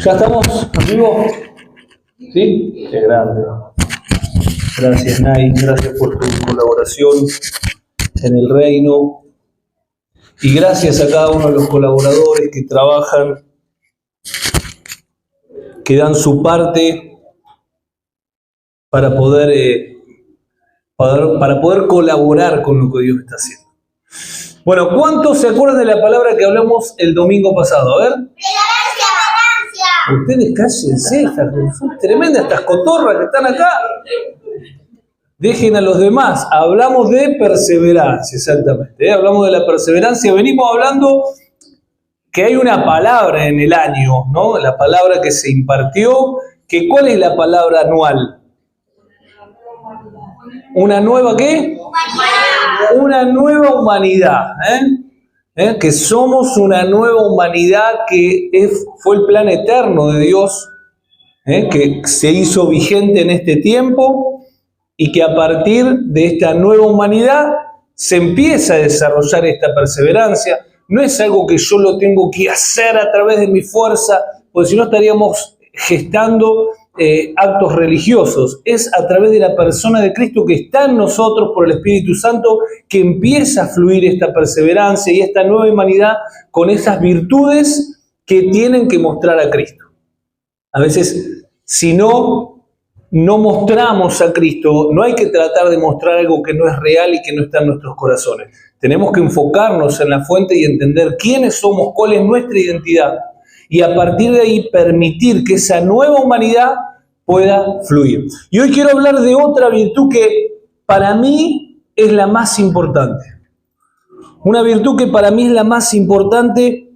¿Ya estamos en vivo? ¿Sí? Qué grande. Gracias, Nay. Gracias por tu colaboración en el reino. Y gracias a cada uno de los colaboradores que trabajan, que dan su parte para poder colaborar con lo que Dios está haciendo. Bueno, ¿cuántos se acuerdan de la palabra que hablamos el domingo pasado? A ver. Ustedes cállense, son tremendas estas cotorras que están acá. Dejen a los demás. Hablamos de perseverancia, exactamente. Hablamos de la perseverancia. Venimos hablando que hay una palabra en el año, ¿no? La palabra que se impartió. Que ¿cuál es la palabra anual? ¿Una nueva qué? Humanidad. Una nueva humanidad, que somos una nueva humanidad que fue el plan eterno de Dios, que se hizo vigente en este tiempo y que a partir de esta nueva humanidad se empieza a desarrollar esta perseverancia. No es algo que yo lo tengo que hacer a través de mi fuerza, porque si no estaríamos gestando actos religiosos. Es a través de la persona de Cristo que está en nosotros por el Espíritu Santo que empieza a fluir esta perseverancia y esta nueva humanidad con esas virtudes que tienen que mostrar a Cristo. A veces, si no mostramos a Cristo, no hay que tratar de mostrar algo que no es real y que no está en nuestros corazones. Tenemos que enfocarnos en la fuente y entender quiénes somos, cuál es nuestra identidad, y a partir de ahí permitir que esa nueva humanidad pueda fluir. Y hoy quiero hablar de otra virtud que para mí es la más importante. Una virtud que para mí es la más importante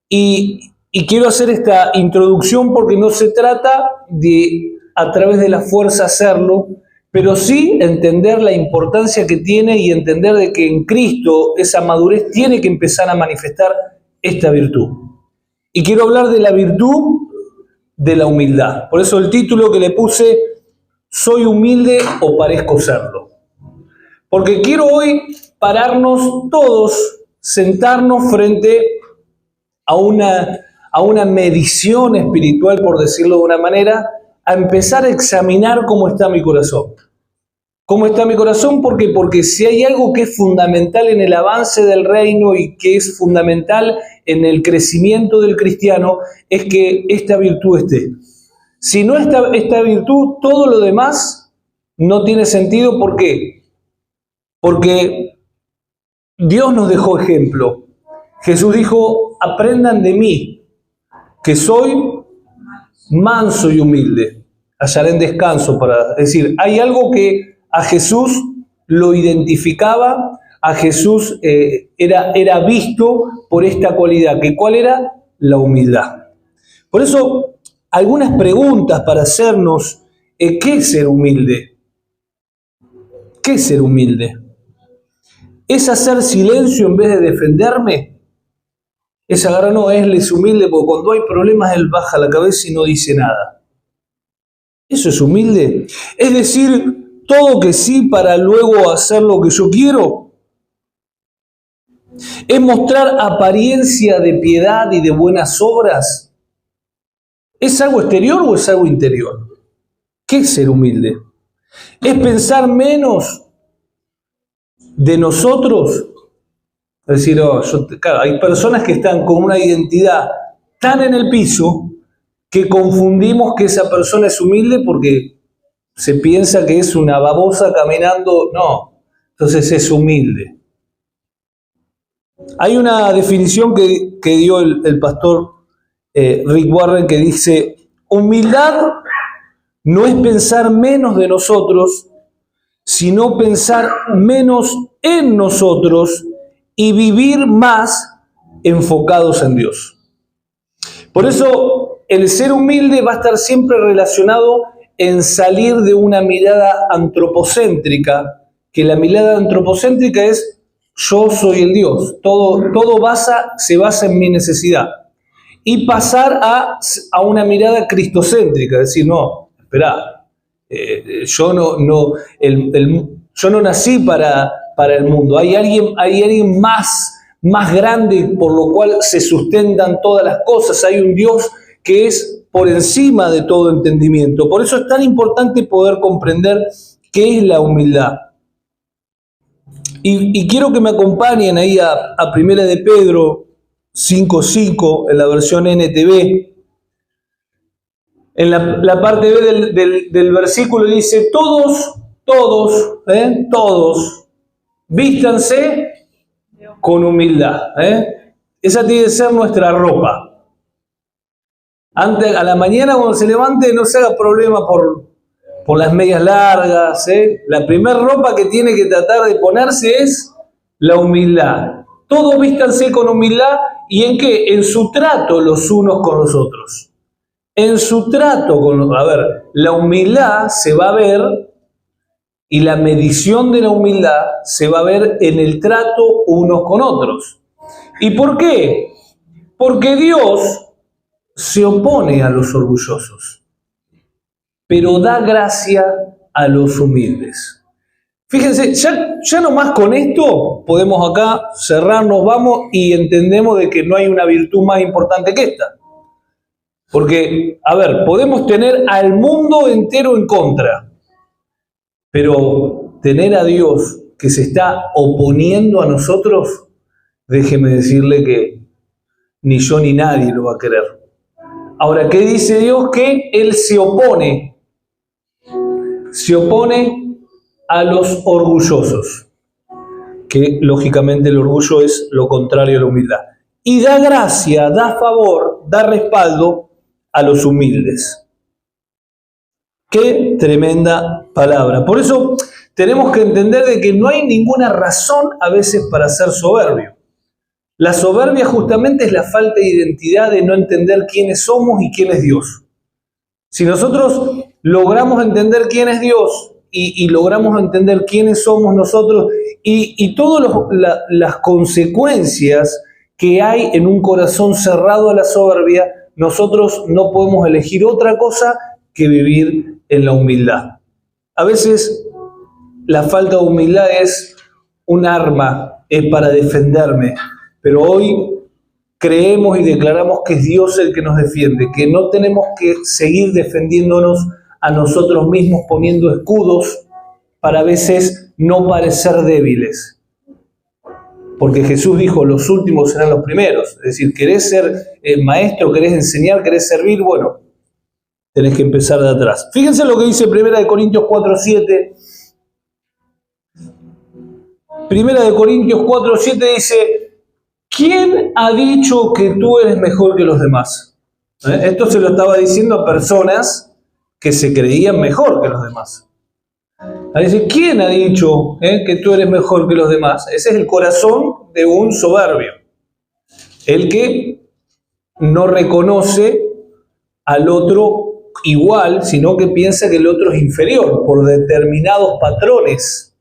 y quiero hacer esta introducción porque no se trata de a través de la fuerza hacerlo, pero sí entender la importancia que tiene y entender de que en Cristo esa madurez tiene que empezar a manifestar esta virtud. Y quiero hablar de la virtud de la humildad. Por eso el título que le puse, ¿soy humilde o parezco serlo? Porque quiero hoy pararnos todos, sentarnos frente a una medición espiritual, por decirlo de una manera, a empezar a examinar cómo está mi corazón. ¿Cómo está mi corazón? ¿Por qué? Porque si hay algo que es fundamental en el avance del reino y que es fundamental en el crecimiento del cristiano, es que esta virtud esté. Si no está esta virtud, todo lo demás no tiene sentido. ¿Por qué? Porque Dios nos dejó ejemplo. Jesús dijo, aprendan de mí, que soy manso y humilde. Hallarán descanso es decir, hay algo que a Jesús lo identificaba, a Jesús era visto por esta cualidad, que ¿cuál era? La humildad. Por eso, algunas preguntas para hacernos, ¿qué es ser humilde? ¿Qué es ser humilde? ¿Es hacer silencio en vez de defenderme? Es agarrar, no, él es humilde porque cuando hay problemas él baja la cabeza y no dice nada. ¿Eso es humilde? Es decir, todo que sí para luego hacer lo que yo quiero. ¿Es mostrar apariencia de piedad y de buenas obras? ¿Es algo exterior o es algo interior? ¿Qué es ser humilde? ¿Es pensar menos de nosotros? Es decir, claro, hay personas que están con una identidad tan en el piso que confundimos que esa persona es humilde porque se piensa que es una babosa caminando. No, entonces es humilde. Hay una definición que dio el pastor Rick Warren que dice, humildad no es pensar menos de nosotros, sino pensar menos en nosotros y vivir más enfocados en Dios. Por eso el ser humilde va a estar siempre relacionado en salir de una mirada antropocéntrica, que la mirada antropocéntrica es yo soy el Dios, todo se basa en mi necesidad, y pasar a una mirada cristocéntrica, es decir, no, espera, yo no nací para el mundo, hay alguien más grande por lo cual se sustentan todas las cosas, hay un Dios que es por encima de todo entendimiento. Por eso es tan importante poder comprender qué es la humildad. Y quiero que me acompañen ahí a Primera de Pedro 5:5 en la versión NTV. En la parte B del versículo dice, todos, vístanse con humildad. Esa tiene que ser nuestra ropa. Antes, a la mañana cuando se levante, no se haga problema por las medias largas. La primera ropa que tiene que tratar de ponerse es la humildad. Todos vístanse con humildad. ¿Y en qué? En su trato los unos con los otros. En su trato con los... A ver, la humildad se va a ver, y la medición de la humildad se va a ver en el trato unos con otros. ¿Y por qué? Porque Dios se opone a los orgullosos, pero da gracia a los humildes. Fíjense, ya nomás con esto podemos acá cerrarnos, vamos, y entendemos de que no hay una virtud más importante que esta. Porque, a ver, podemos tener al mundo entero en contra, pero tener a Dios que se está oponiendo a nosotros, déjeme decirle que ni yo ni nadie lo va a querer. Ahora, ¿qué dice Dios? Que Él se opone a los orgullosos, que lógicamente el orgullo es lo contrario a la humildad. Y da gracia, da favor, da respaldo a los humildes. Qué tremenda palabra. Por eso tenemos que entender de que no hay ninguna razón a veces para ser soberbio. La soberbia justamente es la falta de identidad, de no entender quiénes somos y quién es Dios. Si nosotros logramos entender quién es Dios y logramos entender quiénes somos nosotros y todas las consecuencias que hay en un corazón cerrado a la soberbia, nosotros no podemos elegir otra cosa que vivir en la humildad. A veces la falta de humildad es un arma, es para defenderme, pero hoy creemos y declaramos que es Dios el que nos defiende, que no tenemos que seguir defendiéndonos a nosotros mismos poniendo escudos para a veces no parecer débiles. Porque Jesús dijo, los últimos serán los primeros. Es decir, querés ser maestro, querés enseñar, querés servir, bueno, tenés que empezar de atrás. Fíjense lo que dice 1 Corintios 4:7. 1 Corintios 4:7 dice, ¿quién ha dicho que tú eres mejor que los demás? Esto se lo estaba diciendo a personas que se creían mejor que los demás. Dice, ¿quién ha dicho que tú eres mejor que los demás? Ese es el corazón de un soberbio. El que no reconoce al otro igual, sino que piensa que el otro es inferior por determinados patrones.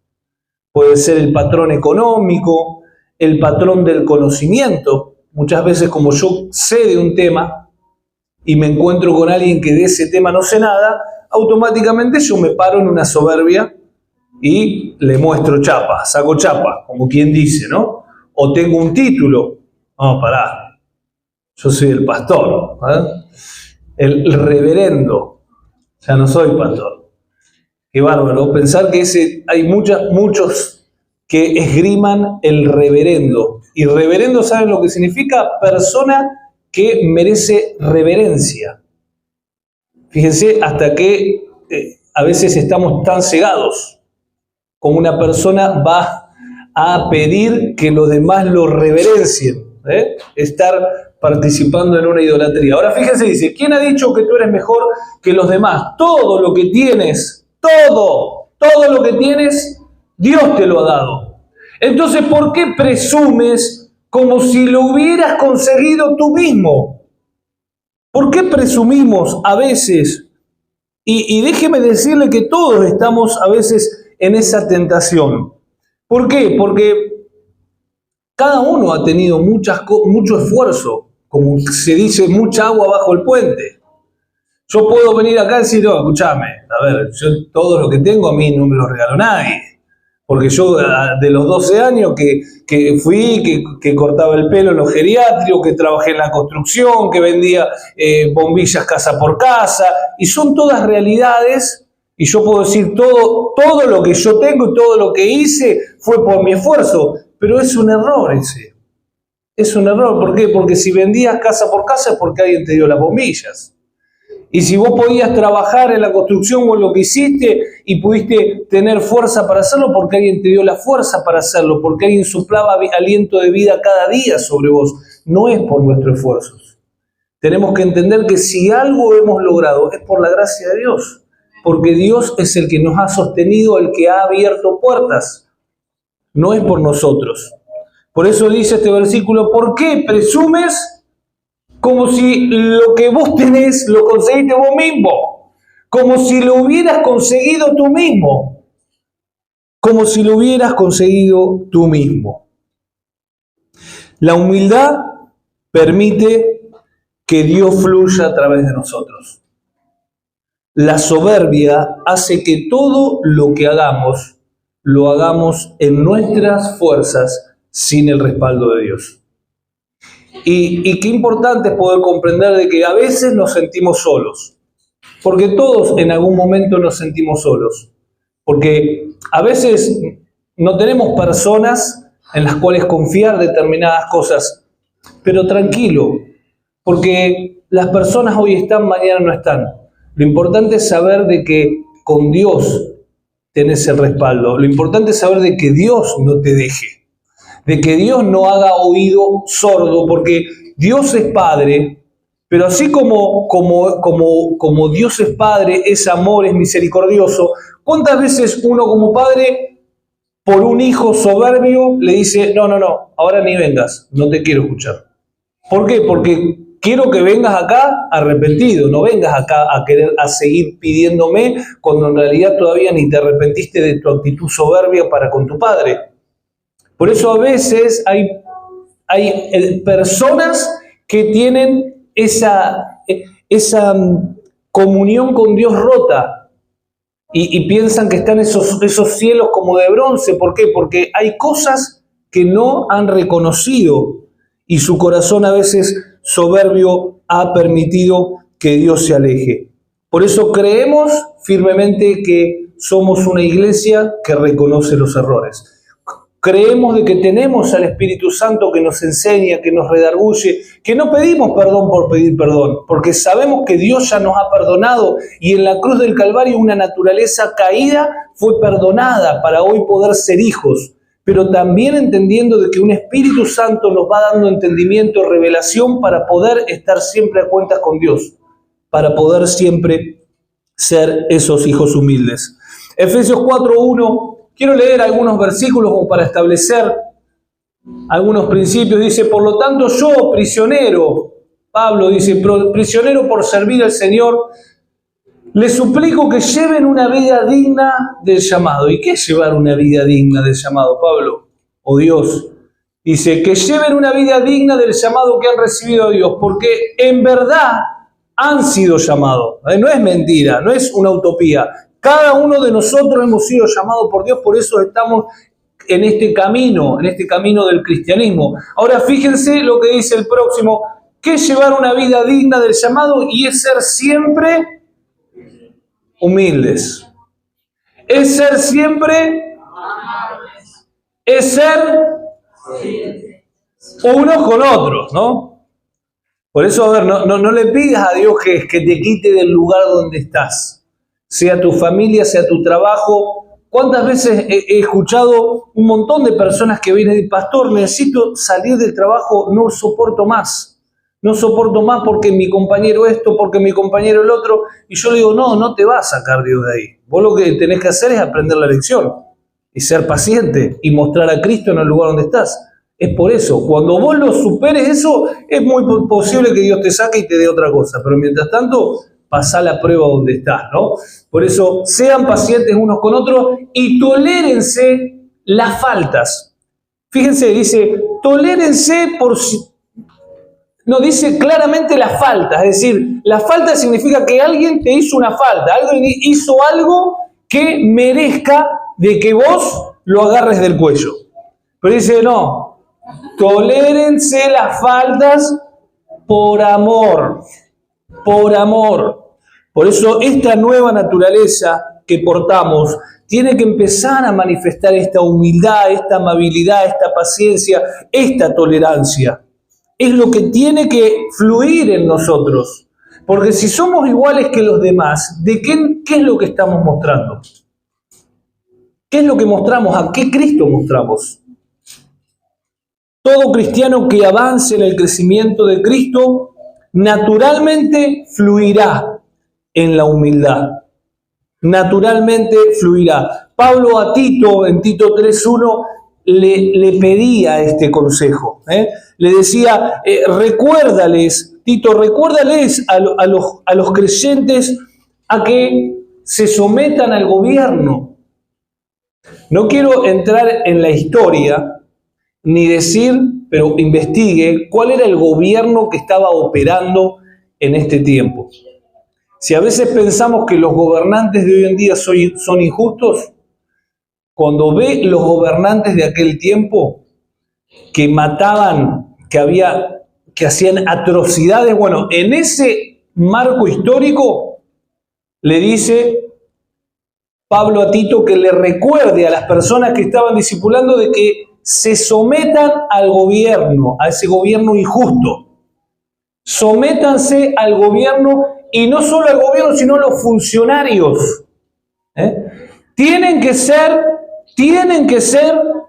Puede ser el patrón económico, el patrón del conocimiento. Muchas veces, como yo sé de un tema y me encuentro con alguien que de ese tema no sé nada, automáticamente yo me paro en una soberbia y le muestro chapa, saco chapa, como quien dice, ¿no? O tengo un título. No, pará, yo soy el pastor, el reverendo, ya no soy pastor. Qué bárbaro, pensar que hay muchos que esgriman el reverendo. Y reverendo, ¿saben lo que significa? Persona que merece reverencia. Fíjense hasta que a veces estamos tan cegados como una persona va a pedir que los demás lo reverencien. Estar participando en una idolatría. Ahora fíjense, dice, ¿quién ha dicho que tú eres mejor que los demás? Todo lo que tienes, todo lo que tienes, Dios te lo ha dado. Entonces, ¿por qué presumes como si lo hubieras conseguido tú mismo? ¿Por qué presumimos a veces? Y déjeme decirle que todos estamos a veces en esa tentación. ¿Por qué? Porque cada uno ha tenido mucho esfuerzo, como se dice, mucha agua bajo el puente. Yo puedo venir acá y decir, no, escúchame, a ver, yo todo lo que tengo a mí no me lo regaló nadie. Porque yo de los 12 años que fui, que cortaba el pelo en los geriátricos, que trabajé en la construcción, que vendía bombillas casa por casa, y son todas realidades, y yo puedo decir todo lo que yo tengo y todo lo que hice fue por mi esfuerzo, pero es un error ese. Es un error, ¿por qué? Porque si vendías casa por casa es porque alguien te dio las bombillas. Y si vos podías trabajar en la construcción o en lo que hiciste y pudiste tener fuerza para hacerlo, porque alguien te dio la fuerza para hacerlo, porque alguien soplaba aliento de vida cada día sobre vos. No es por nuestros esfuerzos. Tenemos que entender que si algo hemos logrado es por la gracia de Dios, porque Dios es el que nos ha sostenido, el que ha abierto puertas. No es por nosotros. Por eso dice este versículo, ¿por qué presumes como si lo que vos tenés lo conseguiste vos mismo? Como si lo hubieras conseguido tú mismo. Como si lo hubieras conseguido tú mismo. La humildad permite que Dios fluya a través de nosotros. La soberbia hace que todo lo que hagamos, lo hagamos en nuestras fuerzas sin el respaldo de Dios. Y qué importante es poder comprender de que a veces nos sentimos solos, porque todos en algún momento nos sentimos solos, porque a veces no tenemos personas en las cuales confiar determinadas cosas, pero tranquilo, porque las personas hoy están, mañana no están. Lo importante es saber de que con Dios tenés el respaldo, lo importante es saber de que Dios no te deje, de que Dios no haga oído sordo, porque Dios es Padre, pero así como Dios es Padre, es amor, es misericordioso, ¿cuántas veces uno como padre, por un hijo soberbio, le dice, no, ahora ni vengas, no te quiero escuchar? ¿Por qué? Porque quiero que vengas acá arrepentido, no vengas acá a seguir pidiéndome cuando en realidad todavía ni te arrepentiste de tu actitud soberbia para con tu padre. Por eso a veces hay personas que tienen esa comunión con Dios rota y piensan que están esos cielos como de bronce. ¿Por qué? Porque hay cosas que no han reconocido y su corazón a veces soberbio ha permitido que Dios se aleje. Por eso creemos firmemente que somos una iglesia que reconoce los errores. Creemos de que tenemos al Espíritu Santo que nos enseña, que nos redarguye, que no pedimos perdón por pedir perdón, porque sabemos que Dios ya nos ha perdonado y en la cruz del Calvario una naturaleza caída fue perdonada para hoy poder ser hijos, pero también entendiendo de que un Espíritu Santo nos va dando entendimiento, revelación para poder estar siempre a cuentas con Dios, para poder siempre ser esos hijos humildes. Efesios 4:1. Quiero leer algunos versículos como para establecer algunos principios. Dice, por lo tanto yo, prisionero, Pablo dice, prisionero por servir al Señor, les suplico que lleven una vida digna del llamado. ¿Y qué es llevar una vida digna del llamado, Pablo? O Dios. Dice, que lleven una vida digna del llamado que han recibido de Dios, porque en verdad han sido llamados. No es mentira, no es una utopía. Cada uno de nosotros hemos sido llamados por Dios, por eso estamos en este camino del cristianismo. Ahora fíjense lo que dice el próximo, que es llevar una vida digna del llamado y es ser siempre humildes. Es ser siempre, es ser unos con otros, ¿no? Por eso, a ver, no le pidas a Dios que te quite del lugar donde estás. Sea tu familia, sea tu trabajo. ¿Cuántas veces he escuchado un montón de personas que vienen y dicen, pastor, necesito salir del trabajo, no soporto más. No soporto más porque mi compañero esto, porque mi compañero el otro. Y yo le digo, no te va a sacar Dios de ahí. Vos lo que tenés que hacer es aprender la lección y ser paciente y mostrar a Cristo en el lugar donde estás. Es por eso, cuando vos lo superes eso, es muy posible que Dios te saque y te dé otra cosa. Pero mientras tanto, pasá la prueba donde estás, ¿no? Por eso, sean pacientes unos con otros y tolérense las faltas. Fíjense, dice, tolérense por... No, dice claramente las faltas. Es decir, la falta significa que alguien te hizo una falta. Alguien hizo algo que merezca de que vos lo agarres del cuello. Pero dice, no, tolérense las faltas por amor, por amor. Por eso esta nueva naturaleza que portamos tiene que empezar a manifestar esta humildad, esta amabilidad, esta paciencia, esta tolerancia. Es lo que tiene que fluir en nosotros. Porque si somos iguales que los demás, ¿qué es lo que estamos mostrando? ¿Qué es lo que mostramos? ¿A qué Cristo mostramos? Todo cristiano que avance en el crecimiento de Cristo, naturalmente fluirá en la humildad. Naturalmente fluirá. Pablo a Tito, en Tito 3:1, le pedía este consejo. Le decía, recuérdales, Tito, recuérdales a los creyentes a que se sometan al gobierno. No quiero entrar en la historia, ni decir, pero investigue cuál era el gobierno que estaba operando en este tiempo. Si a veces pensamos que los gobernantes de hoy en día son injustos, cuando ve los gobernantes de aquel tiempo que mataban, que hacían atrocidades, bueno, en ese marco histórico le dice Pablo a Tito que le recuerde a las personas que estaban discipulando de que se sometan al gobierno, a ese gobierno injusto. Sométanse al gobierno, y no solo al gobierno, sino a los funcionarios. Tienen que ser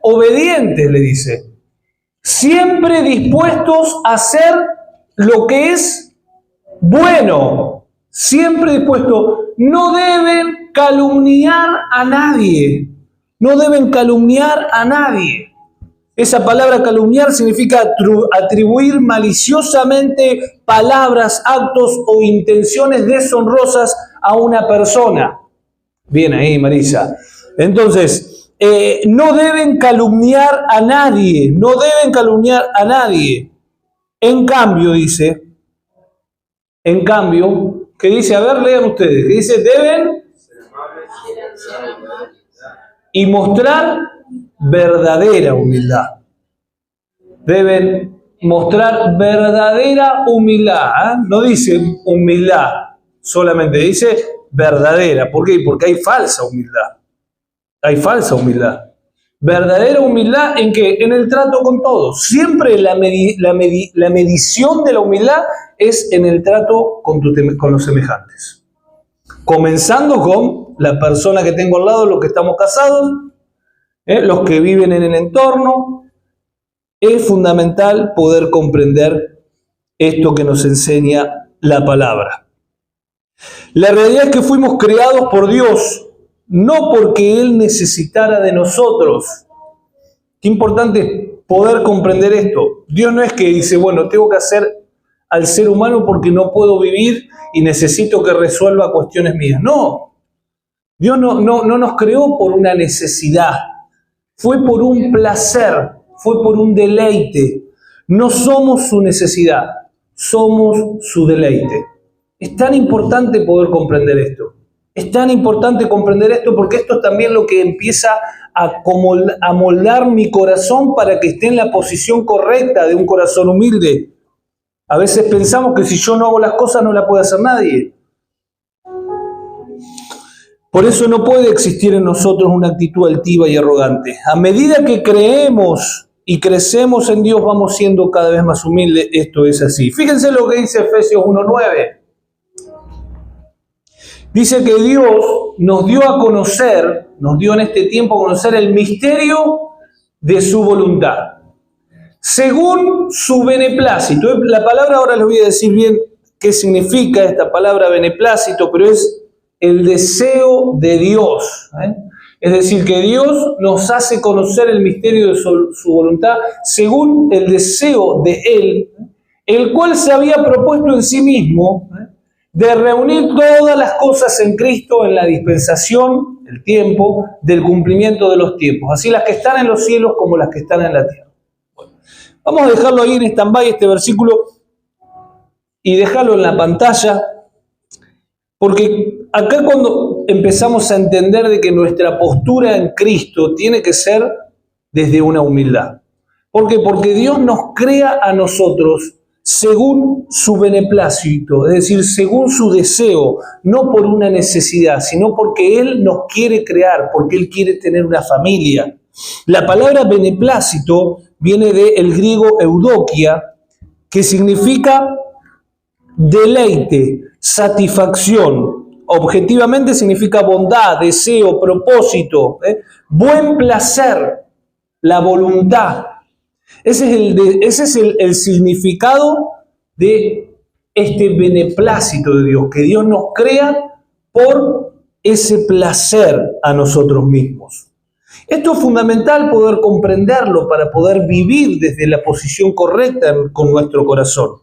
obedientes, le dice. Siempre dispuestos a hacer lo que es bueno. Siempre dispuestos. No deben calumniar a nadie. No deben calumniar a nadie. Esa palabra calumniar significa atribuir maliciosamente palabras, actos o intenciones deshonrosas a una persona. Bien ahí, Marisa. Entonces, no deben calumniar a nadie. No deben calumniar a nadie. En cambio, dice, ¿qué dice? A ver, lean ustedes. ¿Qué dice? Deben y mostrar verdadera humildad. Deben mostrar verdadera humildad. No dice humildad solamente, dice verdadera. ¿Por qué? Porque hay falsa humildad. Hay falsa humildad. Verdadera humildad, ¿en qué? En el trato con todos. Siempre la medición de la humildad es en el trato con los semejantes. Comenzando con la persona que tengo al lado, los que estamos casados, los que viven en el entorno. Es fundamental poder comprender esto que nos enseña la palabra. La realidad es que fuimos creados por Dios, no porque Él necesitara de nosotros. Qué importante poder comprender esto. Dios no es que dice, bueno, tengo que hacer al ser humano porque no puedo vivir y necesito que resuelva cuestiones mías. No. Dios no nos creó por una necesidad. Fue por un placer, fue por un deleite. No somos su necesidad, somos su deleite. Es tan importante poder comprender esto. Es tan importante comprender esto porque esto es también lo que empieza a moldar mi corazón para que esté en la posición correcta de un corazón humilde. A veces pensamos que si yo no hago las cosas no las puede hacer nadie. Por eso no puede existir en nosotros una actitud altiva y arrogante. A medida que creemos y crecemos en Dios, vamos siendo cada vez más humildes. Esto es así. Fíjense lo que dice Efesios 1:9. Dice que Dios nos dio a conocer, nos dio en este tiempo a conocer el misterio de su voluntad, según su beneplácito. La palabra, ahora les voy a decir bien qué significa esta palabra beneplácito, pero es el deseo de Dios. Es decir, que Dios nos hace conocer el misterio de su voluntad según el deseo de Él, el cual se había propuesto en sí mismo, de reunir todas las cosas en Cristo en la dispensación, el tiempo, del cumplimiento de los tiempos, así las que están en los cielos como las que están en la tierra. Bueno, vamos a dejarlo ahí en stand-by, este versículo, y dejarlo en la pantalla, porque acá cuando empezamos a entender de que nuestra postura en Cristo tiene que ser desde una humildad. ¿Por qué? Porque Dios nos crea a nosotros según su beneplácito, es decir, según su deseo, no por una necesidad, sino porque Él nos quiere crear, porque Él quiere tener una familia. La palabra beneplácito viene del griego eudokia, que significa deleite, satisfacción. Objetivamente significa bondad, deseo, propósito, buen placer, la voluntad. Ese es el significado de este beneplácito de Dios, que Dios nos crea por ese placer a nosotros mismos. Esto es fundamental poder comprenderlo para poder vivir desde la posición correcta con nuestro corazón.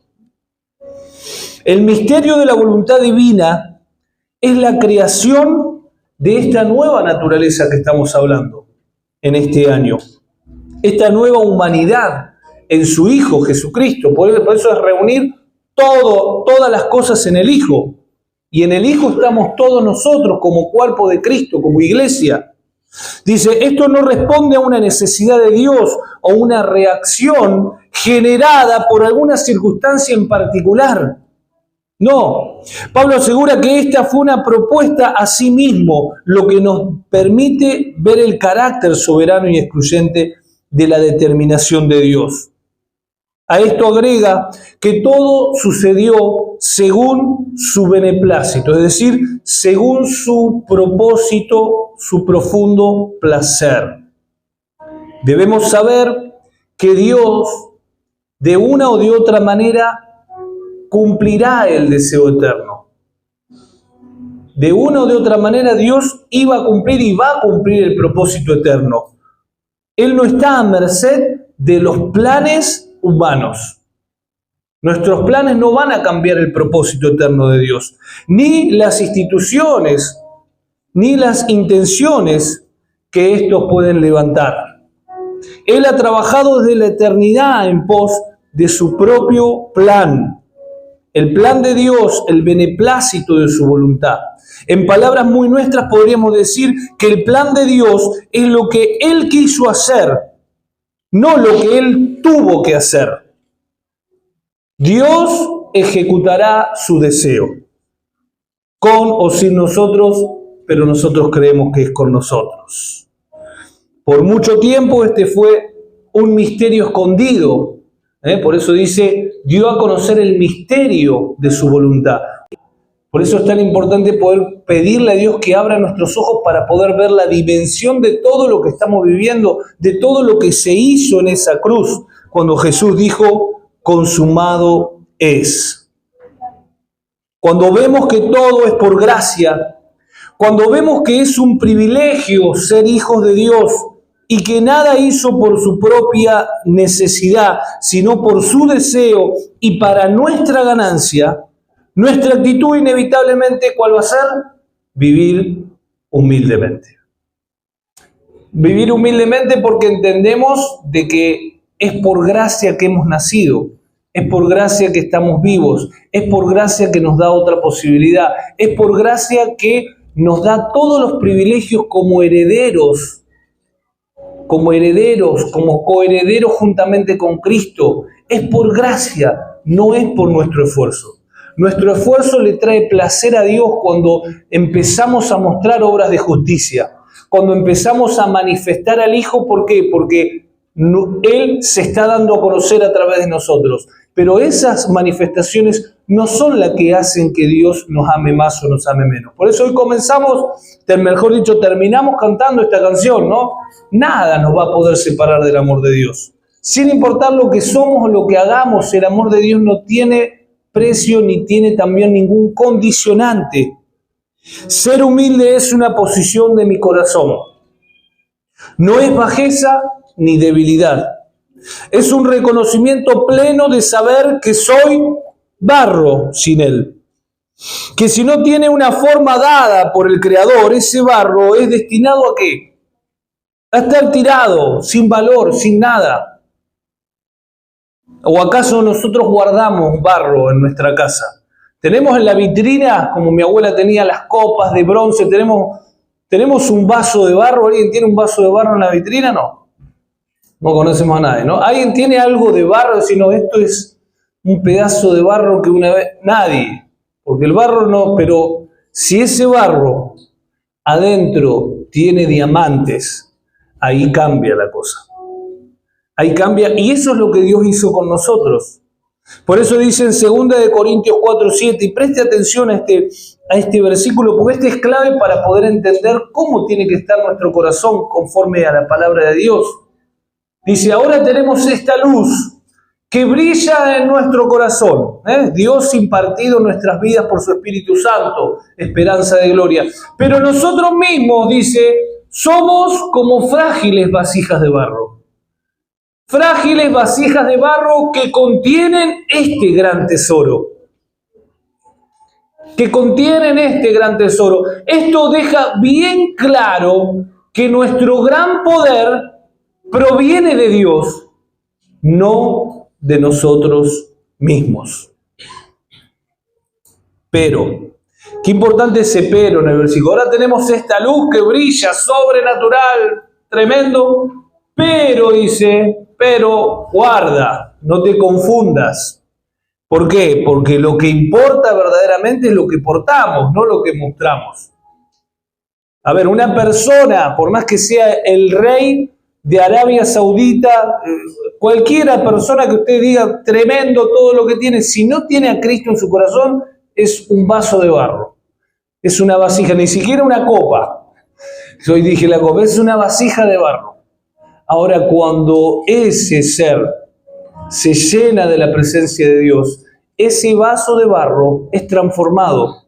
El misterio de la voluntad divina es la creación de esta nueva naturaleza que estamos hablando en este año. Esta nueva humanidad en su Hijo Jesucristo. Por eso es reunir todas las cosas en el Hijo. Y en el Hijo estamos todos nosotros como cuerpo de Cristo, como iglesia. Dice, esto no responde a una necesidad de Dios o una reacción generada por alguna circunstancia en particular. No, Pablo asegura que esta fue una propuesta a sí mismo, lo que nos permite ver el carácter soberano y excluyente de la determinación de Dios. A esto agrega que todo sucedió según su beneplácito, es decir, según su propósito, su profundo placer. Debemos saber que Dios, de una o de otra manera, cumplirá el deseo eterno. De una o de otra manera, Dios iba a cumplir y va a cumplir el propósito eterno. Él no está a merced de los planes humanos. Nuestros planes no van a cambiar el propósito eterno de Dios, ni las instituciones, ni las intenciones que estos pueden levantar. Él ha trabajado desde la eternidad en pos de su propio plan. El plan de Dios, el beneplácito de su voluntad. En palabras muy nuestras podríamos decir que el plan de Dios es lo que Él quiso hacer, no lo que Él tuvo que hacer. Dios ejecutará su deseo, con o sin nosotros, pero nosotros creemos que es con nosotros. Por mucho tiempo este fue un misterio escondido. Por eso dice, dio a conocer el misterio de su voluntad. Por eso es tan importante poder pedirle a Dios que abra nuestros ojos para poder ver la dimensión de todo lo que estamos viviendo, de todo lo que se hizo en esa cruz, cuando Jesús dijo, consumado es. Cuando vemos que todo es por gracia, cuando vemos que es un privilegio ser hijos de Dios, y que nada hizo por su propia necesidad, sino por su deseo y para nuestra ganancia, nuestra actitud inevitablemente, ¿cuál va a ser? Vivir humildemente. Vivir humildemente porque entendemos de que es por gracia que hemos nacido, es por gracia que estamos vivos, es por gracia que nos da otra posibilidad, es por gracia que nos da todos los privilegios como herederos, como coherederos juntamente con Cristo. Es por gracia, no es por nuestro esfuerzo. Nuestro esfuerzo le trae placer a Dios cuando empezamos a mostrar obras de justicia, cuando empezamos a manifestar al Hijo. ¿Por qué? Porque Él se está dando a conocer a través de nosotros. Pero esas manifestaciones no son las que hacen que Dios nos ame más o nos ame menos. Por eso hoy terminamos cantando esta canción, ¿no? Nada nos va a poder separar del amor de Dios. Sin importar lo que somos o lo que hagamos, el amor de Dios no tiene precio ni tiene también ningún condicionante. Ser humilde es una posición de mi corazón. No es bajeza ni debilidad. Es un reconocimiento pleno de saber que soy barro sin Él. Que si no tiene una forma dada por el Creador, ese barro es destinado ¿a qué? A estar tirado, sin valor, sin nada. ¿O acaso nosotros guardamos barro en nuestra casa? Tenemos en la vitrina, como mi abuela tenía las copas de bronce, tenemos un vaso de barro. ¿Alguien tiene un vaso de barro en la vitrina? No conocemos a nadie, ¿no? ¿Alguien tiene algo de barro? Si no, esto es un pedazo de barro que una vez... Nadie. Porque el barro no, pero si ese barro adentro tiene diamantes, ahí cambia la cosa. Ahí cambia, y eso es lo que Dios hizo con nosotros. Por eso dice en 2 Corintios 4:7, y preste atención a este versículo, porque este es clave para poder entender cómo tiene que estar nuestro corazón conforme a la palabra de Dios. Dice, ahora tenemos esta luz que brilla en nuestro corazón, Dios impartido en nuestras vidas por su Espíritu Santo, esperanza de gloria. Pero nosotros mismos, dice, somos como frágiles vasijas de barro. Frágiles vasijas de barro que contienen este gran tesoro. Que contienen este gran tesoro. Esto deja bien claro que nuestro gran poder proviene de Dios, no de nosotros mismos. Pero, qué importante ese pero en el versículo. Ahora tenemos esta luz que brilla, sobrenatural, tremendo, pero dice, pero guarda, no te confundas. ¿Por qué? Porque lo que importa verdaderamente es lo que portamos, no lo que mostramos. A ver, una persona, por más que sea el rey de Arabia Saudita, cualquiera persona que usted diga tremendo todo lo que tiene, si no tiene a Cristo en su corazón, es un vaso de barro. Es una vasija, ni siquiera una copa. Hoy dije la copa, es una vasija de barro. Ahora, cuando ese ser se llena de la presencia de Dios, ese vaso de barro es transformado.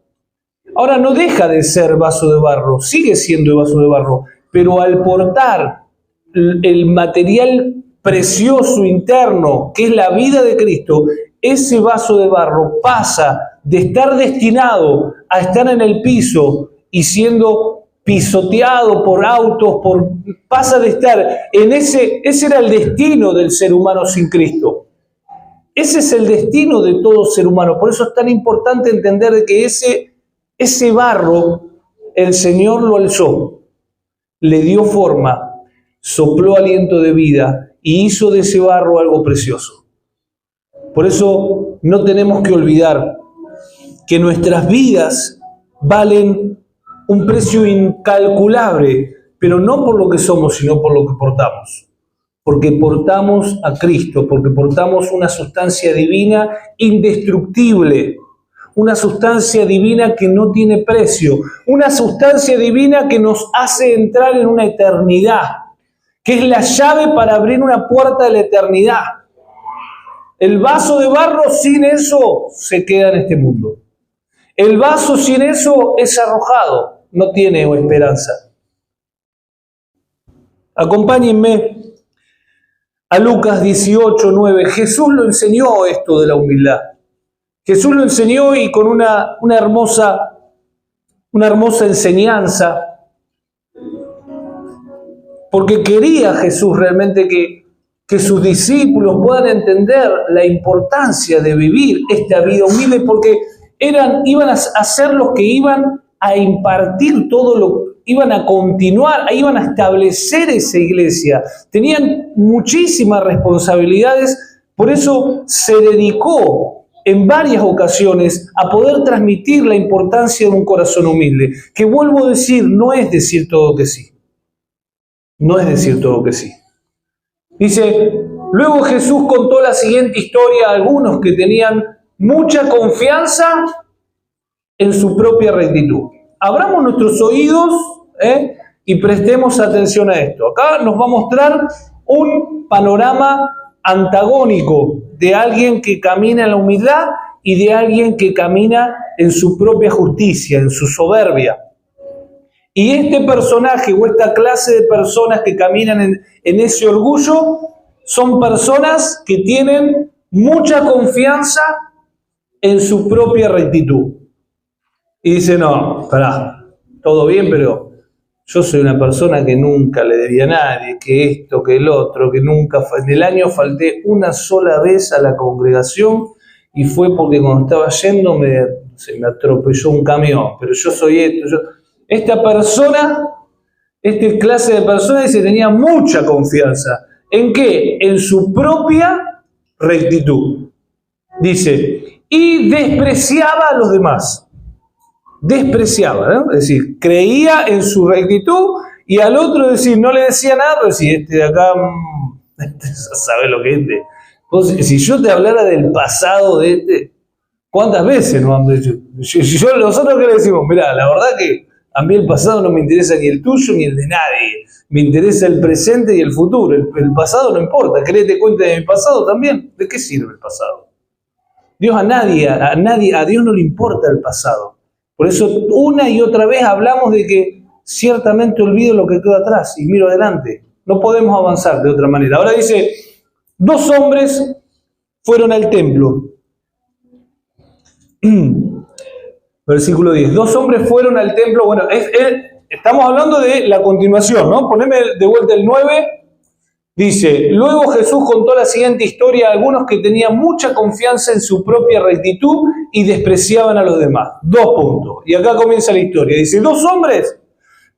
Ahora no deja de ser vaso de barro, sigue siendo vaso de barro, pero al portar el material precioso interno, que es la vida de Cristo, ese vaso de barro pasa de estar destinado a estar en el piso y siendo pisoteado por autos, pasa de estar en ese era el destino del ser humano sin Cristo. Ese es el destino de todo ser humano. Por eso es tan importante entender que ese barro el Señor lo alzó, le dio forma, sopló aliento de vida y hizo de ese barro algo precioso. Por eso no tenemos que olvidar que nuestras vidas valen un precio incalculable, pero no por lo que somos, sino por lo que portamos. Porque portamos a Cristo, porque portamos una sustancia divina indestructible, una sustancia divina que no tiene precio, una sustancia divina que nos hace entrar en una eternidad, que es la llave para abrir una puerta de la eternidad. El vaso de barro sin eso se queda en este mundo. El vaso sin eso es arrojado, no tiene esperanza. Acompáñenme a Lucas 18:9. Jesús lo enseñó esto de la humildad. Jesús lo enseñó y con una hermosa enseñanza, porque quería Jesús realmente que sus discípulos puedan entender la importancia de vivir esta vida humilde, porque iban a ser los que iban a impartir iban a continuar, iban a establecer esa iglesia. Tenían muchísimas responsabilidades, por eso se dedicó en varias ocasiones a poder transmitir la importancia de un corazón humilde, que vuelvo a decir, no es decir todo que sí. No es decir todo que sí. Dice, luego Jesús contó la siguiente historia a algunos que tenían mucha confianza en su propia rectitud. Abramos nuestros oídos y prestemos atención a esto. Acá nos va a mostrar un panorama antagónico de alguien que camina en la humildad y de alguien que camina en su propia justicia, en su soberbia. Y este personaje o esta clase de personas que caminan en ese orgullo son personas que tienen mucha confianza en su propia rectitud. Y dice, no, pará, todo bien, pero yo soy una persona que nunca le debía a nadie, que esto, que el otro, que nunca, en el año falté una sola vez a la congregación y fue porque cuando estaba yendo me se me atropelló un camión, pero yo soy esto. Esta persona, esta clase de persona, dice, tenía mucha confianza. ¿En qué? En su propia rectitud. Dice, y despreciaba a los demás. Despreciaba, ¿no? Es decir, creía en su rectitud y al otro decir, no le decía nada, pero si este de acá, sabe lo que es este. Entonces, si yo te hablara del pasado de este, ¿cuántas veces nos han dicho? Nosotros que le decimos, mirá, la verdad que a mí el pasado no me interesa ni el tuyo ni el de nadie. Me interesa el presente y el futuro. El pasado no importa. ¿Querés que te cuente de mi pasado también? ¿De qué sirve el pasado? Dios a Dios no le importa el pasado. Por eso una y otra vez hablamos de que ciertamente olvido lo que quedó atrás y miro adelante. No podemos avanzar de otra manera. Ahora dice, 2 hombres fueron al templo. Versículo 10. 2 hombres fueron al templo. Bueno, estamos hablando de la continuación, ¿no? Poneme de vuelta el 9. Dice, luego Jesús contó la siguiente historia a algunos que tenían mucha confianza en su propia rectitud y despreciaban a los demás. 2 puntos. Y acá comienza la historia. Dice, 2 hombres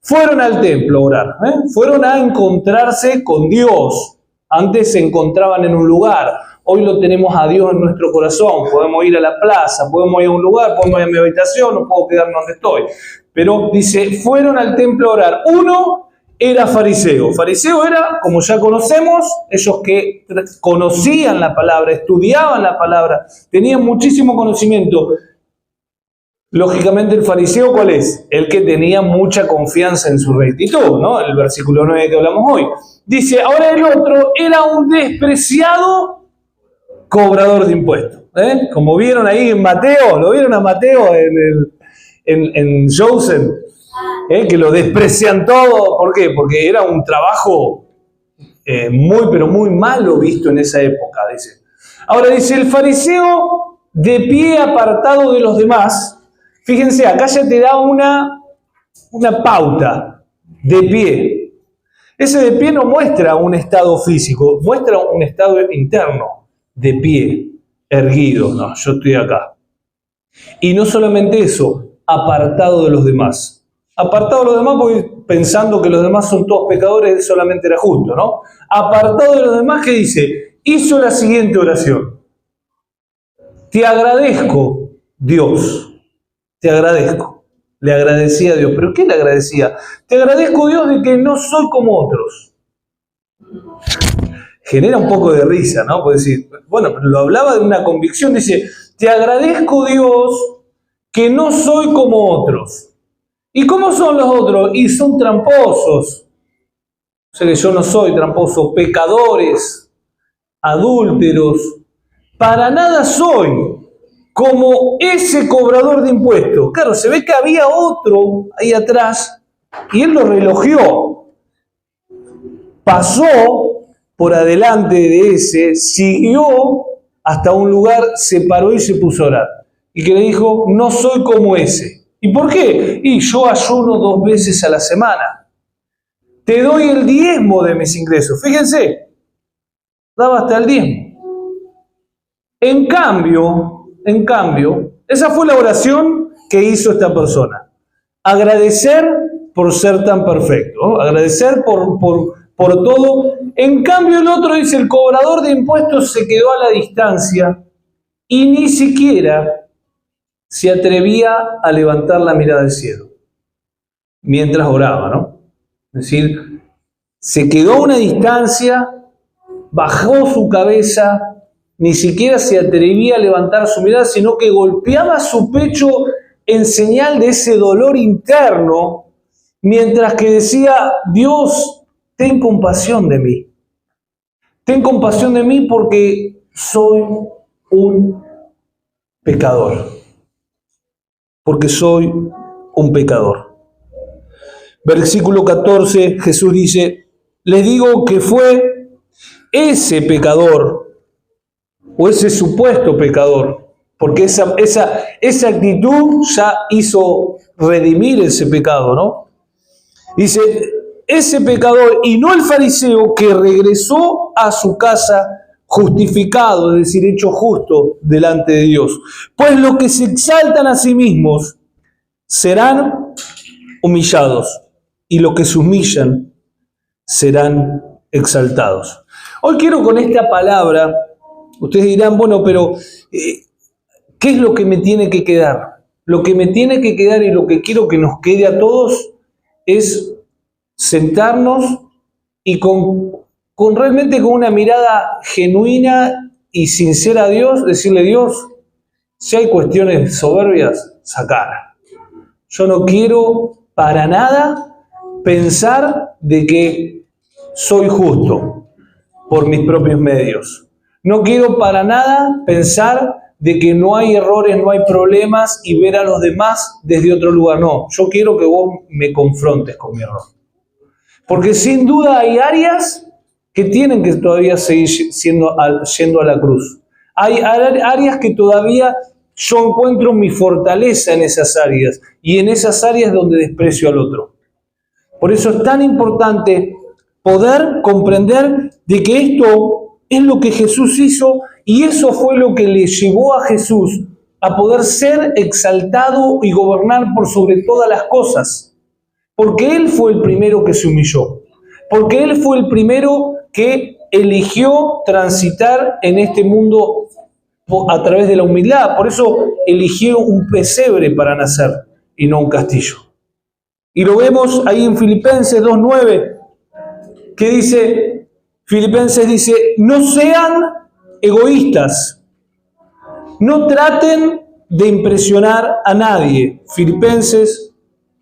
fueron al templo a orar. Fueron a encontrarse con Dios. Antes se encontraban en un lugar. Hoy lo tenemos a Dios en nuestro corazón. Podemos ir a la plaza, podemos ir a un lugar, podemos ir a mi habitación, no puedo quedarme donde estoy. Pero dice, fueron al templo a orar. Uno era fariseo. Fariseo era, como ya conocemos, ellos que conocían la palabra, estudiaban la palabra, tenían muchísimo conocimiento. Lógicamente el fariseo, ¿cuál es? El que tenía mucha confianza en su rectitud, ¿no? El versículo 9 que hablamos hoy. Dice, ahora el otro era un despreciado cobrador de impuestos. Como vieron ahí en Mateo, ¿lo vieron a Mateo en Joseph? Que lo desprecian todo. ¿Por qué? Porque era un trabajo muy, pero muy malo visto en esa época, dice. Ahora dice, el fariseo de pie apartado de los demás. Fíjense, acá ya te da una pauta de pie. Ese de pie no muestra un estado físico, muestra un estado interno, de pie, erguido. No, yo estoy acá. Y no solamente eso, apartado de los demás. Apartado de los demás porque pensando que los demás son todos pecadores, solamente era justo, ¿no? Apartado de los demás, ¿qué dice? Hizo la siguiente oración. Te agradezco, Dios. Te agradezco. Le agradecía a Dios. ¿Pero qué le agradecía? Te agradezco, Dios, de que no soy como otros. Genera un poco de risa, ¿no? Puede decir, bueno, pero lo hablaba de una convicción. Dice, te agradezco, Dios, que no soy como otros. ¿Y cómo son los otros? Y son tramposos. O sea que yo no soy tramposo. Pecadores, adúlteros. Para nada soy como ese cobrador de impuestos. Claro, se ve que había otro ahí atrás y él lo relojeó. Pasó por adelante de ese, siguió hasta un lugar, se paró y se puso a orar. Y que le dijo, no soy como ese. ¿Y por qué? Y yo ayuno 2 veces a la semana. Te doy el diezmo de mis ingresos. Fíjense, daba hasta el diezmo. En cambio, esa fue la oración que hizo esta persona. Agradecer por ser tan perfecto, ¿no? Agradecer por todo. En cambio el otro dice, el cobrador de impuestos se quedó a la distancia y ni siquiera se atrevía a levantar la mirada al cielo mientras oraba, ¿no? Es decir, se quedó a una distancia, bajó su cabeza, ni siquiera se atrevía a levantar su mirada, sino que golpeaba su pecho en señal de ese dolor interno, mientras que decía, Dios, ten compasión de mí. Ten compasión de mí porque soy un pecador. Porque soy un pecador. Versículo 14, Jesús dice, les digo que fue ese pecador, o ese supuesto pecador, porque esa actitud ya hizo redimir ese pecado, ¿no? Dice, ese pecador, y no el fariseo que regresó a su casa justificado, es decir, hecho justo delante de Dios. Pues los que se exaltan a sí mismos serán humillados, y los que se humillan serán exaltados. Hoy quiero con esta palabra, ustedes dirán, bueno, pero ¿qué es lo que me tiene que quedar? Lo que me tiene que quedar y lo que quiero que nos quede a todos es sentarnos y realmente con una mirada genuina y sincera a Dios, decirle: Dios, si hay cuestiones soberbias, sacara. Yo no quiero para nada pensar de que soy justo por mis propios medios. No quiero para nada pensar de que no hay errores, no hay problemas y ver a los demás desde otro lugar. No, yo quiero que vos me confrontes con mi error. Porque sin duda hay áreas que tienen que todavía seguir yendo a la cruz. Hay áreas que todavía yo encuentro mi fortaleza en esas áreas, y en esas áreas donde desprecio al otro. Por eso es tan importante poder comprender de que esto es lo que Jesús hizo, y eso fue lo que le llevó a Jesús a poder ser exaltado y gobernar por sobre todas las cosas. Porque Él fue el primero que se humilló. Porque Él fue el primero que eligió transitar en este mundo a través de la humildad. Por eso eligió un pesebre para nacer y no un castillo. Y lo vemos ahí en Filipenses 2:9, que dice, Filipenses dice: no sean egoístas, no traten de impresionar a nadie. Filipenses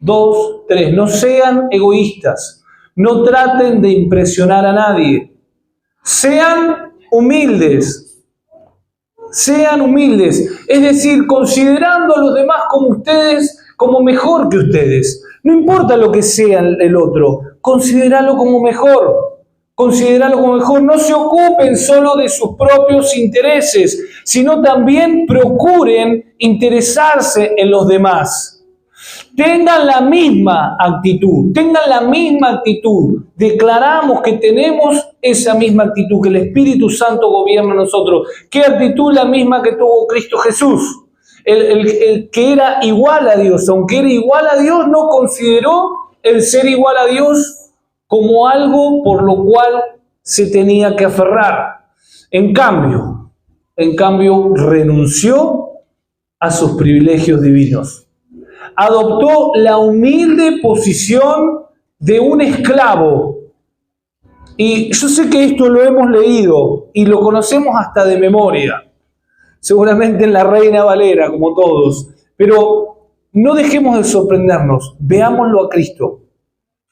2:3, no sean egoístas, no traten de impresionar a nadie, sean humildes. Sean humildes, es decir, considerando a los demás como ustedes, como mejor que ustedes. No importa lo que sea el otro, considéralo como mejor. Considéralo como mejor. No se ocupen solo de sus propios intereses, sino también procuren interesarse en los demás. Tengan la misma actitud, Declaramos que tenemos esa misma actitud, que el Espíritu Santo gobierna en nosotros. ¿Qué actitud? La misma que tuvo Cristo Jesús. El que era igual a Dios, aunque era igual a Dios, no consideró el ser igual a Dios como algo por lo cual se tenía que aferrar. En cambio, renunció a sus privilegios divinos. Adoptó la humilde posición de un esclavo. Y yo sé que esto lo hemos leído y lo conocemos hasta de memoria. Seguramente en la Reina Valera, como todos. Pero no dejemos de sorprendernos. Veámoslo a Cristo.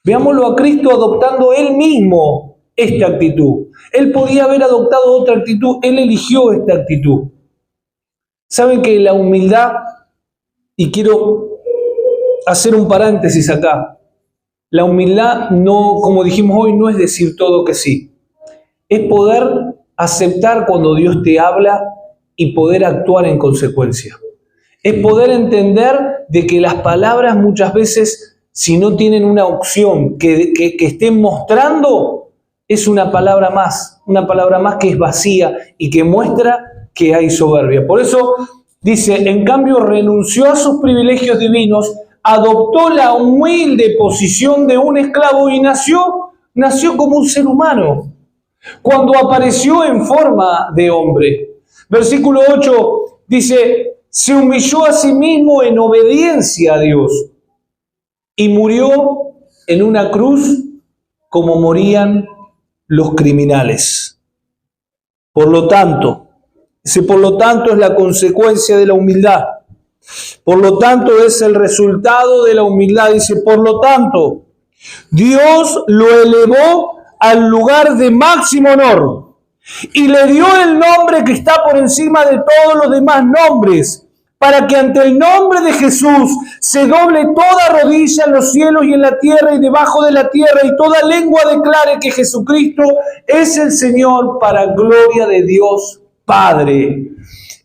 Veámoslo a Cristo adoptando Él mismo esta actitud. Él podía haber adoptado otra actitud. Él eligió esta actitud. ¿Saben que la humildad, y quiero hacer un paréntesis acá, la humildad no, como dijimos hoy, no es decir todo que sí. Es poder aceptar cuando Dios te habla y poder actuar en consecuencia. Es poder entender de que las palabras muchas veces, si no tienen una opción que estén mostrando, es una palabra más que es vacía y que muestra que hay soberbia. Por eso dice, en cambio renunció a sus privilegios divinos, adoptó la humilde posición de un esclavo y nació como un ser humano. Cuando apareció en forma de hombre. Versículo 8 dice, se humilló a sí mismo en obediencia a Dios y murió en una cruz como morían los criminales. Por lo tanto es la consecuencia de la humildad. Por lo tanto, es el resultado de la humildad. Dice, por lo tanto, Dios lo elevó al lugar de máximo honor y le dio el nombre que está por encima de todos los demás nombres, para que ante el nombre de Jesús se doble toda rodilla en los cielos y en la tierra y debajo de la tierra, y toda lengua declare que Jesucristo es el Señor, para gloria de Dios Padre.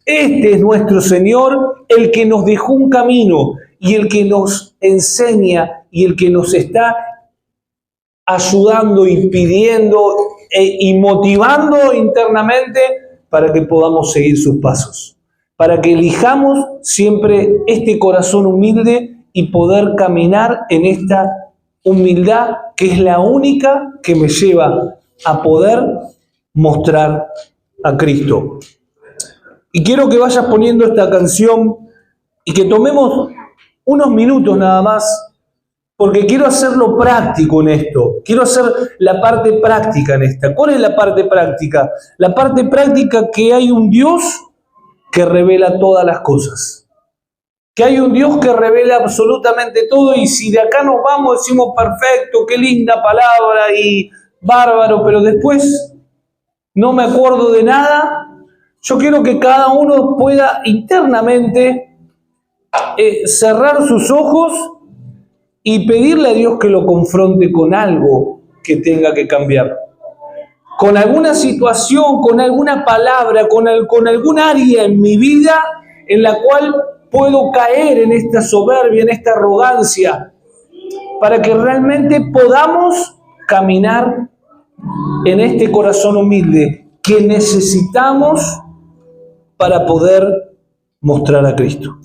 Este es nuestro Señor, el que nos dejó un camino y el que nos enseña y el que nos está ayudando y pidiendo y motivando internamente para que podamos seguir sus pasos, para que elijamos siempre este corazón humilde y poder caminar en esta humildad que es la única que me lleva a poder mostrar a Cristo. Y quiero que vayas poniendo esta canción y que tomemos unos minutos nada más, porque quiero hacerlo práctico en esto. Quiero hacer la parte práctica en esta. ¿Cuál es la parte práctica? La parte práctica que hay un Dios que revela todas las cosas. Que hay un Dios que revela absolutamente todo, y si de acá nos vamos decimos perfecto, qué linda palabra y bárbaro, pero después no me acuerdo de nada. Yo quiero que cada uno pueda internamente cerrar sus ojos y pedirle a Dios que lo confronte con algo que tenga que cambiar. Con alguna situación, con alguna palabra, con algún área en mi vida en la cual puedo caer en esta soberbia, en esta arrogancia, para que realmente podamos caminar en este corazón humilde que necesitamos para poder mostrar a Cristo.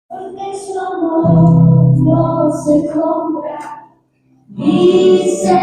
Porque su amor no se compra, dice.